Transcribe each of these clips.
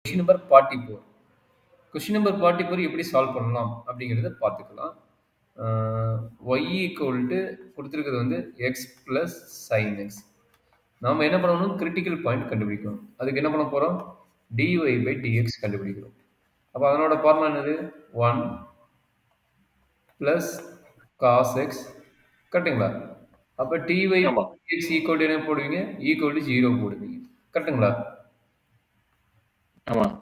Question number 44. Question number 44 எப்படி solve பண்ணலாம் அப்படிங்கிறத பார்த்துக்கலாம். y ஈக்குவல் டு கொடுத்துருக்கிறது வந்து எக்ஸ் ப்ளஸ் சைன் எக்ஸ். நாம் என்ன பண்ணணும், கிரிட்டிக்கல் பாயிண்ட் கண்டுபிடிக்கணும். அதுக்கு என்ன பண்ண போகிறோம், dy பை dx கண்டுபிடிக்கிறோம். அப்போ அதனோட ஃபார்முலா என்னது, 1 ப்ளஸ் காஸ் எக்ஸ். கரெக்டுங்களா? அப்போ dy dx ஈக்குவல் டு என்ன போடுவீங்க, ஈக்குவல் டு 0 போடுவீங்க. கரெக்டுங்களா? ஆமாம்.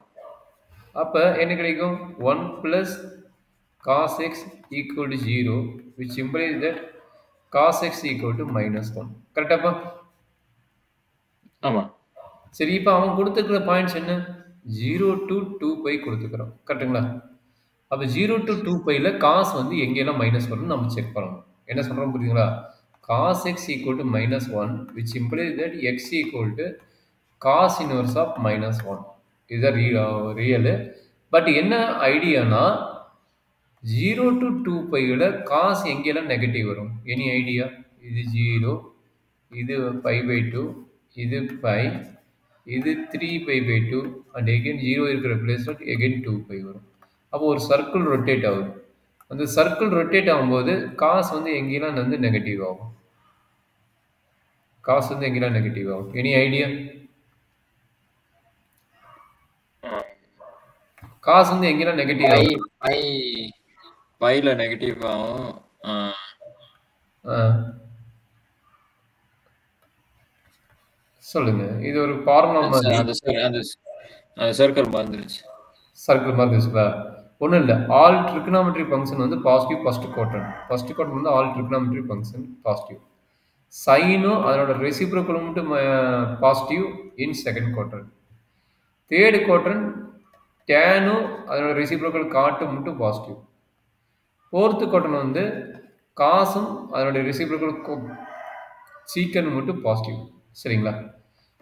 அப்போ என்ன கிடைக்கும், 1 plus cos x equal to 0, which implies that cos x equal to -1. கரெக்டாப்பா? ஆமாம். சரி, இப்போ அவன் கொடுத்துருக்கிற பாயிண்ட்ஸ் என்ன, 0 to 2π கொடுத்துக்கிறோம். கரெக்டுங்களா? அப்போ 0 to 2πல காஸ் வந்து எங்கெல்லாம் மைனஸ் வரும்னு நம்ம செக் பண்ணணும். என்ன சொல்கிறோம் புரியுதுங்களா? cos x equal to -1, which implies that x equal to cos inverse of -1. இதுதான் ரியல். பட் என்ன ஐடியானா, 0 to 2πல காஸ் எங்கெல்லாம் நெகட்டிவ் வரும், எனி ஐடியா? இது 0, இது π/2, இது π, இது 3π/2, அண்ட் எகைன் 0 இருக்கிற பிளேஸில் எகைன் 2π வரும். அப்போ ஒரு சர்க்கிள் ரொட்டேட் ஆகுது. அந்த சர்க்கிள் ரொட்டேட் ஆகும்போது காஸ் வந்து எங்கெல்லாம் வந்து நெகட்டிவ் ஆகும், காசு வந்து எங்கெல்லாம் நெகட்டிவ் ஆகும், எனி ஐடியா? காசு வந்து எங்கெல்லாம் நெகட்டிவ் ஆகும், பைல நெகட்டிவ் ஆகும். சொல்லுங்க. இது ஒரு ஃபார்முலா மாதிரி. அந்த சர்க்கிள் மறந்துருச்சு. சர்க்கிள் மாதிரி இருக்குதா? ஒன்றும் இல்லை. ஆல் ட்ரிகனாமெட்ரி ஃபங்க்ஷன் வந்து positive first quadrant. First quadrant வந்து ஆல் ட்ரிகனாமெட்ரி ஃபங்க்ஷன் பாசிட்டிவ். சைனும் அதனோட ரெசிப்ரோக்கலும் மட்டும் positive in second quadrant. Third quadrant டேனும் அதனோட ரெசிப்ரோக்கல் காட்டும் மட்டும் பாசிட்டிவ். ஃபோர்த்து குவாட்ரண்ட் வந்து காசும் அதனுடைய ரெசிப்ரோக்கல் சீக்கன் மட்டும் பாசிட்டிவ். சரிங்களா?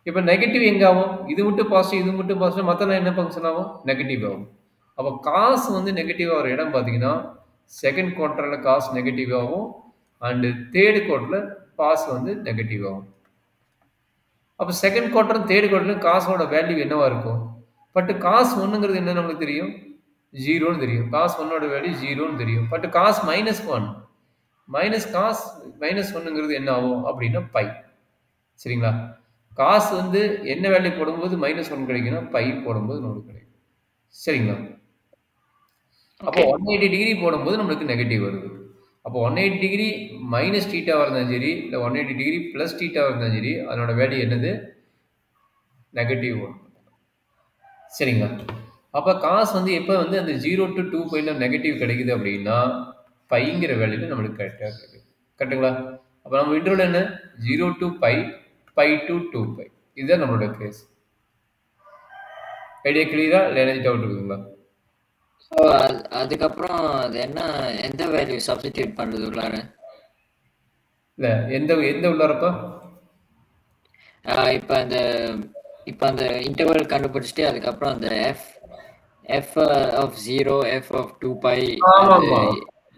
இப்போ நெகட்டிவ் எங்கே ஆகும், இது மட்டும் பாசிட்டிவ், இது மட்டும் பாசிட்டிவ், மற்றெல்லாம் என்ன ஃபங்க்ஷன் ஆகும், நெகட்டிவ் ஆகும். அப்போ காசு வந்து நெகட்டிவ் ஆகிற இடம் பார்த்தீங்கன்னா செகண்ட் குவார்ட்டரில் காசு நெகட்டிவ் ஆகும், அண்டு தேர்டு குவார்ட்டரில் பாஸ் வந்து நெகட்டிவ் ஆகும். அப்போ செகண்ட் குவார்ட்டரும் தேர்ட் குவார்ட்டரும் காசோட வேல்யூ என்னவா இருக்கும்? பட் காசு ஒன்றுங்கிறது என்ன நம்மளுக்கு தெரியும், 0ன்னு தெரியும். காசு ஒன்னோட வேல்யூ 0ன்னு தெரியும். பட் காசு -1, காசு -1ங்கிறது என்ன ஆகும் அப்படின்னா பை. சரிங்களா? காசு வந்து என்ன வேல்யூ போடும்போது -1 கிடைக்குன்னா பை போடும்போது நம்மளுக்கு கிடைக்கும். சரிங்களா? அப்போ 180 டிகிரி போடும்போது நம்மளுக்கு நெகட்டிவ் வருது. அப்போ 180 டிகிரி மைனஸ் தீட்டாவாக இருந்தாலும் சரி, இல்லை 180 டிகிரி ப்ளஸ் தீட்டாவாக இருந்தாலும் சரி, அதனோட வேல்யூ என்னது, நெகட்டிவ் வரும். சரிங்களா? அப்போ காசு வந்து எப்போ வந்து அந்த 0 to 2πல நெகட்டிவ் கிடைக்குது அப்படின்னா பைங்கிற வேல்யூல நம்மளுக்கு கரெக்டாக கிடைக்குது. கரெக்டுங்களா? அப்போ நம்ம இன்டர்வல் என்ன, 0 to π, π to 2π. இதுதான் நம்மளோட கேஸ். ஐடியா கிளியரா இல்லை எனர்ஜி டவுட் இருக்குங்களா? ஸோ அதுக்கப்புறம் அது என்ன, எந்த வேல்யூ சப்ஸ்டிடியூட் பண்ணுறது உள்ளார? இல்லை, எந்த உள்ளாரப்பா? இப்போ அந்த இன்டர்வல் கண்டுபிடிச்சிட்டு அதுக்கப்புறம் அந்த f of 0, f of 2π.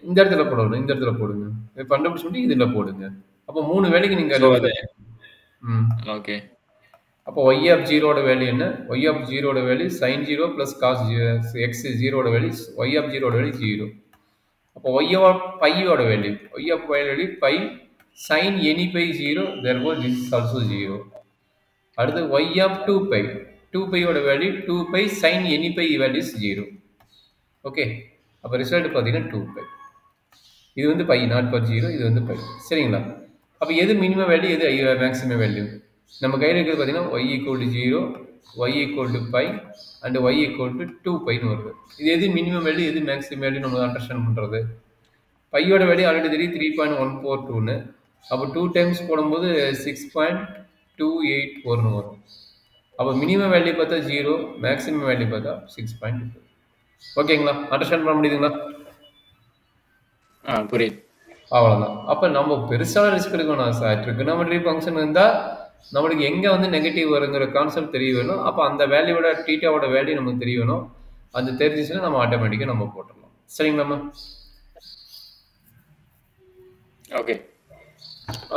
இந்த இடத்துல போடணும், இந்த இடத்துல போடுங்க. கண்டுபிடிச்சிட்டு இதில் போடுங்க. அப்போ 3 வேலைக்கு நீங்கள் ஓகே. அப்போ y of 0 வேல்யூ என்ன, y of 0 value sin 0 plus cos x 0 value, y of 0 value 0. அப்போ y of பையோட வேல்யூ, y of value pi sin any pi 0, therefore this is also 0. அடுத்து y of 2π, 2πயோட value 2π sin any pi value 0. Okay. அப்போ result பார்த்தீங்கன்னா 2π. இது வந்து by, not per 0, இது வந்து பை. சரிங்களா? அப்போ எது மினிமம் வேல்யூ, எது மேக்ஸிமம் வேல்யூ? நம்ம கையில் இருக்கிறது பார்த்தீங்கன்னா y equal to 0, y equal to pi, and y equal to 2πன்னு வருது. இது எது மினிமம் வேல்யூ, எது மேக்ஸிமம் வேல்யூ நம்ம அண்டர்ஸ்டாண்ட் பண்ணுறது? பையோட வேல்யூ ஆல்ரெடி தெரியும் 3.142ன்னு. அப்போ 2 டைம்ஸ் போடும்போது 6.284ன்னு வரும். அப்போ மினிமம் வேல்யூ பார்த்தா 0, மேக்ஸிமம் வேல்யூ பார்த்தா 6.2. ஓகேங்களா? அண்டர்ஸ்டாண்ட் பண்ண முடியுதுங்களா? புரியுது. அவ்வளோதான். அப்போ நம்ம பெருசாக ரிஸ்க் எடுக்கணும் சார். ட்ரிகனாமெட்ரி ஃபங்க்ஷன் இருந்தால் நம்மளுக்கு எங்கே வந்து நெகட்டிவ் வருங்கிற கான்செப்ட் தெரிய வேணும். அப்போ அந்த வேல்யூவோட டீட்டாவோட வேல்யூ நமக்கு தெரிய வேணும். அது தெரிஞ்சிச்சுன்னா நம்ம ஆட்டோமேட்டிக்காக நம்ம போட்டுடலாம். சரிங்களாம்மா? ஓகே.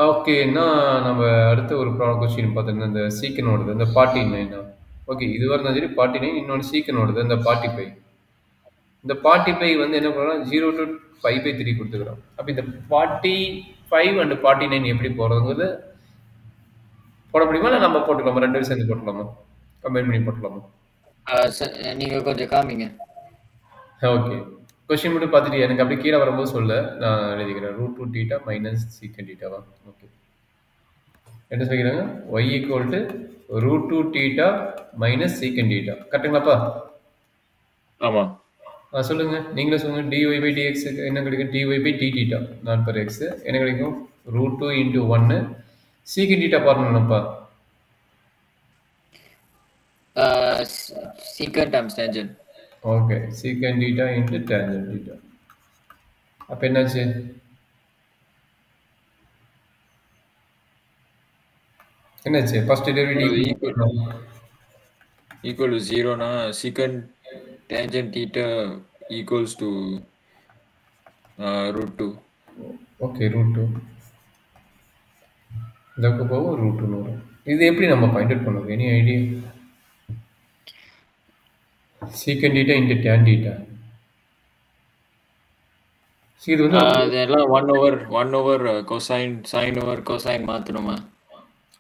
ஓகேன்னா நம்ம அடுத்த ஒரு ப்ராப்ளம் கொஸ்டின் பார்த்தீங்கன்னா இந்த சீக்கனோடது, இந்த 49. ஓகே இது வரணும் சரி 49 இன்னொன்று சீக்கனோடது இந்த 45 இந்த 45 வந்து என்ன பண்ணலாம் 0 to 5/3 கொடுத்துக்கிறோம் அப்போ இந்த 45 அண்ட் 49 எப்படி போகிறதுங்கிறது போட முடியுமா இல்லை நம்ம போட்டுக்கலாமா ரெண்டு பேரும் சேர்ந்து போட்டுக்கலாமா கம்பைன் பண்ணி போட்டுக்கலாமா நீங்க கொஞ்சம் காமிங்க. ஓகே கொஸ்டின் மட்டும் பார்த்துட்டு எனக்கு அப்படி கீழே வரும்போது சொல்ல நான் எழுதிக்கிறேன் √2 θ மைனஸ் சீக்கன் θவா ஓகே என்ன சொல்லிக்கிறாங்க y ஈக்குவல் டு √2 θ மைனஸ் சீக்கன் θ கரெக்டுங்களாப்பா? ஆமா சொல்லுங்க நீங்களே சொல்லுங்க dy/dx என்ன கிடைக்கும் dy/dθ நான் per x என்ன கிடைக்கும் √2 into 1 சீக்கன் θ பார்க்கணும்ப்பா secant times tangent. Okay secant θ into tangent θ அப்போ என்னாச்சு என்னாச்சு ஃபர்ஸ்ட் டெரிவேட்டிவ் ஈக்குவல் டு 0னா secant tangent theta equals to √2. Okay √2 இதற்கு போகும் √2 வரும் இது எப்படி நம்ம ஃபைண்ட் அவுட் பண்ணுவோம் any idea secant θ into tan θ இது வந்து அதெல்லாம் 1/1 cosine sin over cosine மாத்தணுமா?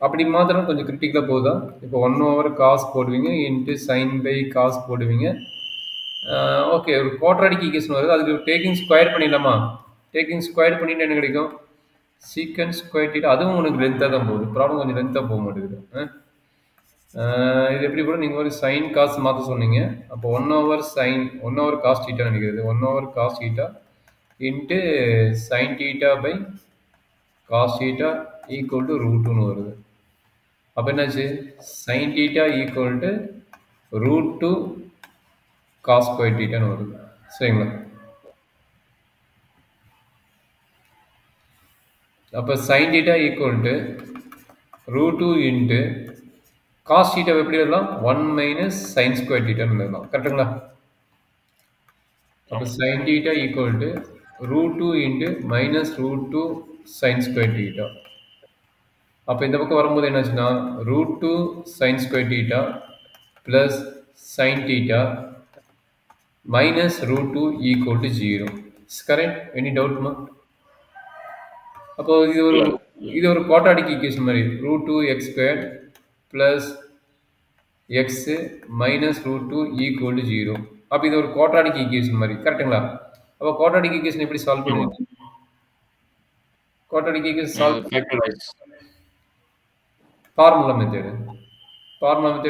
அப்படி மாத்திரம் கொஞ்சம் கிரிட்டிக்கலாக போகுதா இப்போ 1/, காசு போடுவீங்க இன்ட்டு சைன் பை காசு போடுவீங்க ஓகே ஒரு குவாட்ராடிக் ஈக்குவேஷன் வருது அதுக்கு டேக்கிங் ஸ்கொயர் பண்ணிடலாமா டேக்கிங் ஸ்கொயர் பண்ணிட்டு என்ன கிடைக்கும் சீக்கன் ஸ்கொயர் θ அதுவும் உனக்கு லென்த்தாக தான் போகுது ப்ராப்ளம் கொஞ்சம் லென்த்தாக போக மாட்டேங்குது இது எப்படி கூட நீங்கள் ஒரு சைன் காசு மாற்ற சொன்னீங்க அப்போ 1/, சைன் 1/, காஸ் θ நினைக்கிறது 1/, cos θ into sine θ by cos θ equal to √2ன்னு வருது அப்போ என்னாச்சு sine θ equal to √2 cos square θன்னு வருது சரிங்களா அப்போ sine θ equal to √2 into cos θ எப்படி எழுதலாம் 1 மைனஸ் சைன் ஸ்கொயர் θன்னு எழுதலாம் கரெக்டுங்களா அப்போ sine θ equal to √2 into minus √2 sine square θ அப்போ இந்த பக்கம் வரும்போது என்னாச்சுன்னா √2 sine square θ plus sine θ minus √2 equal to 0 correct any டவுட்மா அப்போ இது ஒரு குவாட்ராடிக் ஈக்குவேஷன் மாதிரி √2 x² plus x minus √2 equal to 0 அப்போ இது ஒரு குவாட்ராடிக் ஈக்குவேஷன் மாதிரி கரெக்டுங்களா அப்போ குவாட்ராடிக் ஈக்குவேஷன் எப்படி சால்வ் பண்ணுவீங்க quadratic equation solve formula method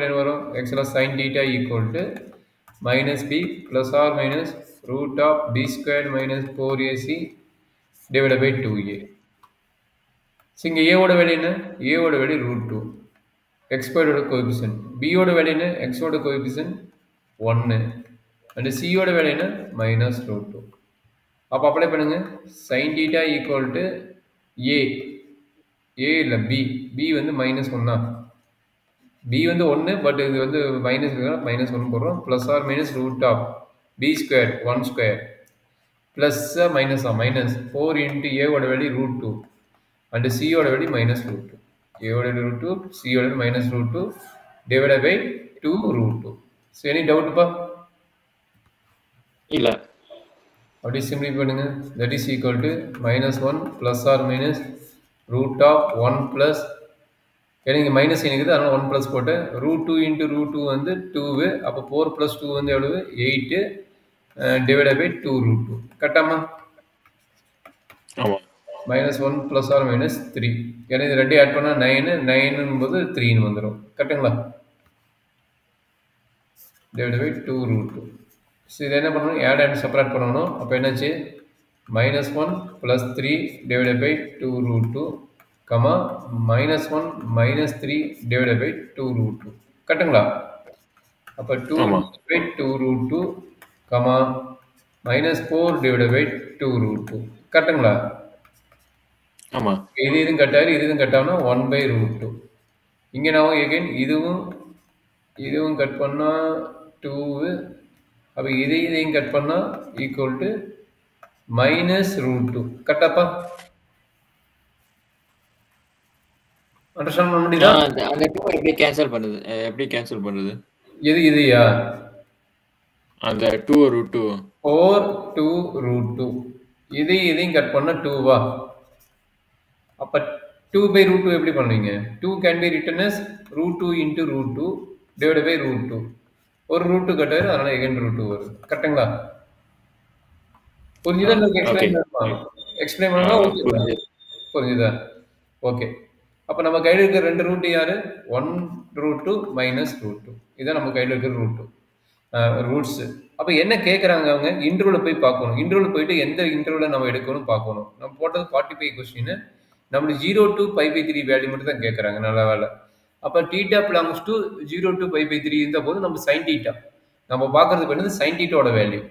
என்ன வரும் எக்ஸில் sine θ equal to minus b plus or minus √b² minus 4ac divide by 2a so இங்கே ஏவோட வேல்யூ என்ன ஏவோட வேல்யூ √2 எக்ஸ்கொயரோட கோஎஃபிஷியன்ட் பியோட வேல்யூ என்ன எக்ஸோட கோஎஃபிஷியன்ட் 1 அண்ட் சியோட வேல்யூ என்ன மைனஸ் √2 அப்போ அப்ளை பண்ணுங்க சைன் θ ஈக்குவல் டு ஏ இல்லை பி வந்து -1 பி வந்து 1 பட் இது வந்து -1 போடுறோம் plus or minus √b² 1² plus minus 4 into ஏவோட வேல்யூ √2 அண்ட் சியோட வேல்யூ -√2 ஏவோட √2 சியோட -√2 டிவைட் பை 2√2 ஸோ எனி டவுட்டுப்பா இல்லை அப்படி சிம்பிளி பண்ணுங்க that is equal to -1 plus or minus √1 plus ஏன்னா இங்கே மைனஸ் இருக்குது அதனால் 1 ப்ளஸ் போட்டு √2 இன்ட்டு √2 வந்து 2 அப்போ 4 ப்ளஸ் 2 வந்து எவ்வளவு 8 டிவைட் பை 2√2 கரெக்டாமா ஆமாம் -1 ப்ளஸ் ஆர் -3 ஏன்னா இது ரெண்டு ஆட் பண்ணால் 9 போது 3ன்னு வந்துடும் கரெக்டுங்களா டிவைட் பை 2√2 ஸோ இதை என்ன பண்ணணும் ஆட் அண்ட் செப்பரேட் பண்ணணும் அப்போ என்னாச்சு -1 plus 3 divide by 2√2 comma -1 -3 divide by 2√2 கரெக்டுங்களா அப்போ 2 பை 2√2 கமா -4 டிவைட் பை 2√2 கரெக்டுங்களா ஆமாம் இதுவும் கட்டாயிரு இதுவும் கட்டாகனா 1/√2 இங்கே நான் எகைன் இதுவும் கட் பண்ணால் 2 அப்போ இதையும் கட் பண்ணால் ஈக்குவல் டு -√2 கரெக்டாப்பா? 1/√2 = -1 + 2 = -2 + 1 + 2 = -2 + 1 + 2 = -2 + 1 + 2 = -2 + 1 + 2 = -2 + 1 + 2 = -2 + 1 + 2 = -2 அப்போ இது கட் பண்ணால் 2 இது கட் பண்ணால் 2 அண்டர்ஸ்டாண்ட் பண்ண முடியுதா? அந்த 2 எப்படி கேன்சல் பண்ணுது? எது இதுயா? அந்த 2 √2 4 2 √2 இதையும் கட் பண்ண 2வா? அப்ப 2/√2 எப்படி பண்ணுவீங்க? 2 can be written as √2 into √2 divided by √2. ஒரு √2 கட் ஆயிரும், அதனால again √2 வருது. கரெக்ட்டுங்களா? புரிஞ்சுதா? இல்ல ஓகே எக்ஸ்பிளைன் பண்ணணுமா? எக்ஸ்பிளைன் பண்ணா ஓகே. புரியுது. புரிஞ்சுதா? ஓகே. அப்ப நம்ம கையில இருக்கிற 2 ரூட் யாரு? 1 √2 மைனஸ் √2. இதான் நம்ம கையில இருக்கிற ரூட்ஸ். அப்ப என்ன கேட்கறாங்க அவங்க? இன்டர்வல போய் பார்க்கணும். இன்டர்வல் போயிட்டு எந்த இன்டர்வல நம்ம எடுக்கணும் பார்க்கணும். நம்ம போட்டது 45 கொஸ்டின். நம்மளுக்கு 0 to π/3 வேல்யூ மட்டும் தான் கேட்கறாங்க. நல்ல வேலை. அப்ப θ belongs to 0 to π/3 இருந்த போது நம்ம sin θ. நம்ம பார்க்கறது என்னது? sin θ ஓட வேல்யூ.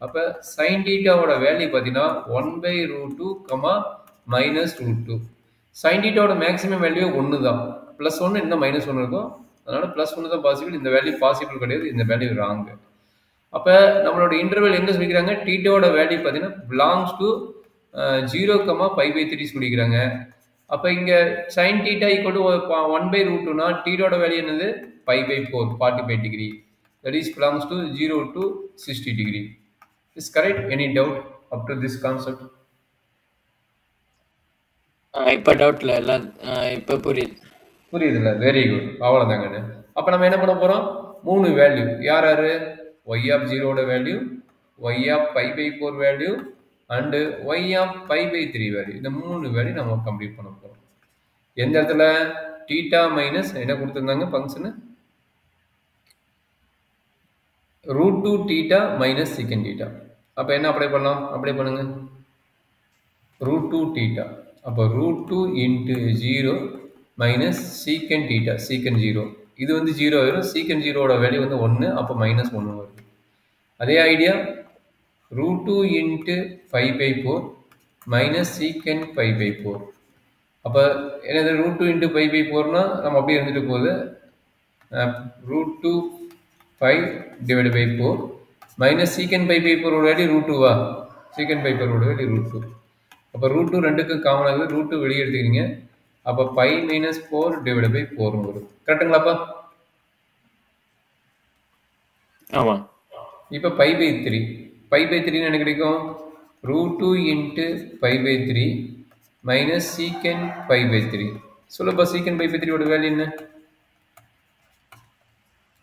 அப்ப sin θ ஓட வேல்யூ பார்த்தீங்கன்னா 1/√2, மைனஸ் √2. sin θ ஓட மேக்ஸிமம் வேல்யூ 1 தான். பிளஸ் 1 இன்னும் மைனஸ் 1 இருக்கும். அதனால பிளஸ் 1 தான் பாசிபிள். இந்த வேல்யூ பாசிபிள் கிடையாது. இந்த வேல்யூ ராங். அப்ப நம்மளோட இன்டர்வல் எங்க சொல்லிக்கிறாங்க? θ-ஓட வேல்யூ பார்த்தீங்கன்னா பிலாங்ஸ் டு 0, π/3 சொல்லிக்கிறாங்க. அப்ப இங்க sin θ ஈக்குவல் டு 1/√2னா θ-ஓட வேல்யூ என்னது? π/4, 45 degree. That is belongs to 0 to 60 degree. Is correct? Any doubt up to this concept? இப்ப டவுட்ல எல்லாம் இப்ப புரியுது. புரியுதுல்ல? Very good. அவ்வளவுதாங்க. அப்ப நம்ம என்ன பண்ண போறோம்? 3 வேல்யூ. யார் யாரு? y of 0 ஓட value, y of π/4 value and y of π/3 value. இந்த 3 வேல்யூ நம்ம கம்ப்ளீட் பண்ண போறோம். எந்த இடத்துல? θ மைனஸ் என்ன கொடுத்திருந்தாங்க ஃபங்க்ஷன்? √2 θ minus secant θ. அப்ப என்ன அப்ளை பண்ணலாம்? அப்ளை பண்ணுங்க. √2 θ. அப்ப √2 into 0 மைனஸ் secant θ. secant 0. இது வந்து 0 ஆயிரும். secant 0 ஓட வேல்யூ வந்து 1. அப்ப மைனஸ் 1 வருது. அதே ஐடியா √2 into π/4 மைனஸ் secant π/4. அப்ப என்னது? √2 into π/4னா நம்ம அப்படியே இருந்துட்டு போகுது. √2 5 divided by 4 minus secant π/4 ஓட வேல்யூ √2வா? secant π/4 ஓட வேல்யூ √2. அப்ப √2 ரெண்டுக்கு காமன் ஆகுது. √2 வெளியே எடுத்துக்கிறீங்க. அப்ப π minus 4 divided by 4 வரும். கரெக்ட்டுங்களாப்பா? ஆமா. இப்ப π/3. π/3 என்ன கிடைக்கும்? √2 into π/3 minus secant π/3. சொல்லுப்பா, secant π/3 ஓட வேல்யூ என்ன?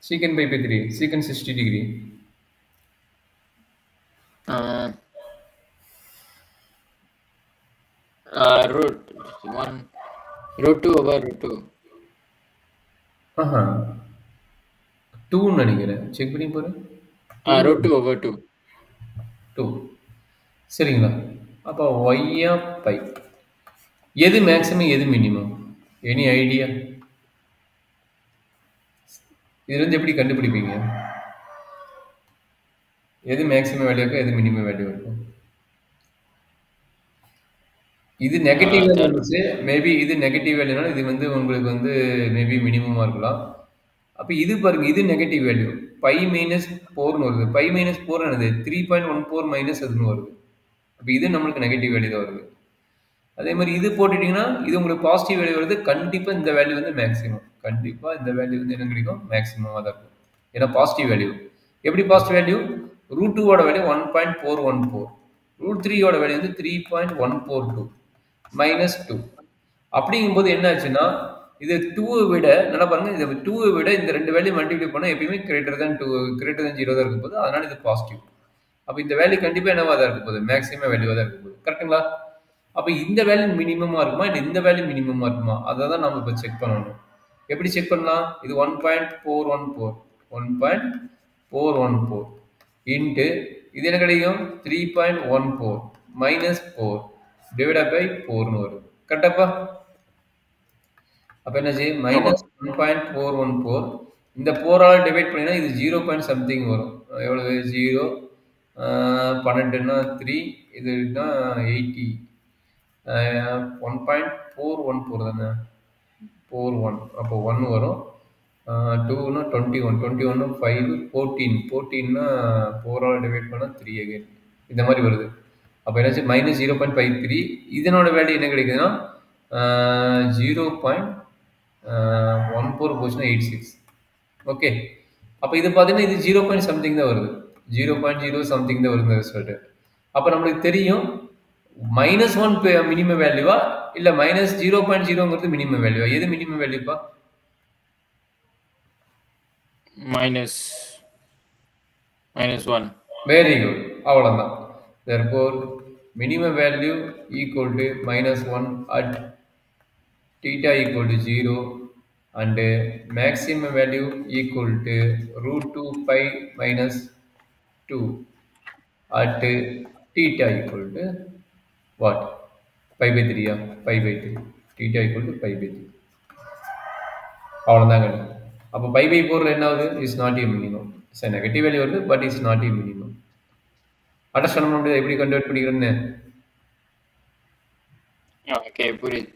secant π/3 secant 60 degree. √2/√2. ஆஹா 2 நினைக்கிறேன். செக் பண்ணி பாரு. √2/2. 2. சரிங்களா? அப்ப y of π. எது மேக்ஸிமம் எது மினிமம்? Any idea? இதுல இருந்து எப்படி கண்டுபிடிப்பீங்க? எது மேக்ஸிமம் வேல்யூ இருக்கும், எது மினிமம் வேல்யூ இருக்கும்? இது நெகட்டிவ் இருந்துச்சு. மேபி இது நெகட்டிவ் வேல்யூனால இது வந்து உங்களுக்கு வந்து மேபி மினிமமா இருக்கலாம். அப்ப இது பாருங்க, இது நெகட்டிவ் வேல்யூ. π minus 4ன்னு வருது. π minus 4 என்னது? 3.14 மைனஸ் அதுன்னு வருது. அப்ப இது நம்மளுக்கு நெகட்டிவ் வேல்யூ தான் வருது. அதே மாதிரி இது போட்டுட்டீங்கன்னா இது உங்களுக்கு பாசிட்டிவ் வேல்யூ வருது. கண்டிப்பா இந்த வேல்யூ வந்து மேக்ஸிமம். கண்டிப்பா இந்த வேல்யூ வந்து என்ன கிடைக்கும்? மேக்ஸிமமா தான் இருக்கும். ஏன்னா பாசிட்டிவ் வேல்யூ. எப்படி பாசிட்டிவ் வேல்யூ? √2 ஓட வேல்யூ 1.414. √3 ஓட வேல்யூ வந்து 3.142 மைனஸ் 2. அப்படிங்கும்போது என்ன ஆச்சுன்னா இது 2 விட நல்லா பாருங்க, இது 2 விட இந்த ரெண்டு வேல்யூ மல்டிப்ளை பண்ணா எப்பயுமே கிரேட்டர் than 0 தான் இருக்கும் போது, அதனால இது பாசிட்டிவ். அப்ப இந்த வேல்யூ கண்டிப்பா என்னவா தான் இருக்கும் போது? மேக்ஸிமம் வேல்யூவா தான் இருக்கும் போது. கரெக்ட்டுங்களா? அப்ப இந்த வேல்யூ மினிமமா இருக்குமா, இல்ல இந்த வேல்யூ மினிமமா இருக்குமா? அதை தான் நம்ம இப்ப செக் பண்ணணும். எப்படி செக் பண்ணலாம்? இது 1.414 இன்ட்டு இது என்ன கிடைக்கும்? 3.14 மைனஸ் 4 டிவைட் பை 4ன்னு வரும். கரெக்டாப்பா? அப்ப என்னாச்சு? மைனஸ் 1.414. இந்த 4ஆல டிவைட் பண்ணினா இது 0. சம்திங் வரும். எவ்வளவு? 0 12ன்னா 3, இதுனா 80. 1.414 தானே? 41. அப்போ 1 வரும். 2னா 21. 21 5 14. 14னா 4ஆல டிவைட் பண்ணா 3 அகைன். இந்த மாதிரி வருது. அப்போ என்னாச்சு? மைனஸ் 0.53. இதனோட வேல்யூ என்ன கிடைக்குதுன்னா 0. ஒன் ஃபோர் போச்சுன்னா 86. ஓகே, அப்போ இது பார்த்தீங்கன்னா இது 0 பாயிண்ட் சம்திங் தான் வருது, 0.0 சம்திங் தான் வருது இந்த ரிசல்ட்டு. அப்போ நம்மளுக்கு தெரியும் -1 மினிமம் வேல்யூவா இல்லை -0.0ங்கிறது மினிமம் வேல்யூவா? எது மினிமம் வேல்யூப்பா? -1. வெரி குட், அவ்வளோதான். therefore minimum value equal to -1 at theta equal to 0 and maximum value equal to √2 pi minus 2 at theta equal to what? Pi by 3, pi by 3. Theta equal to pi by 3. அவ்வளோதாங்க. அப்போ pi by 4 என்ன ஆகுது? Is not a minimum. Negative value வருது, but is not a minimum. Understand பண்ண முடியாது எப்படி convert பண்ணிக்கிறேன்னு? Okay, புரியுது.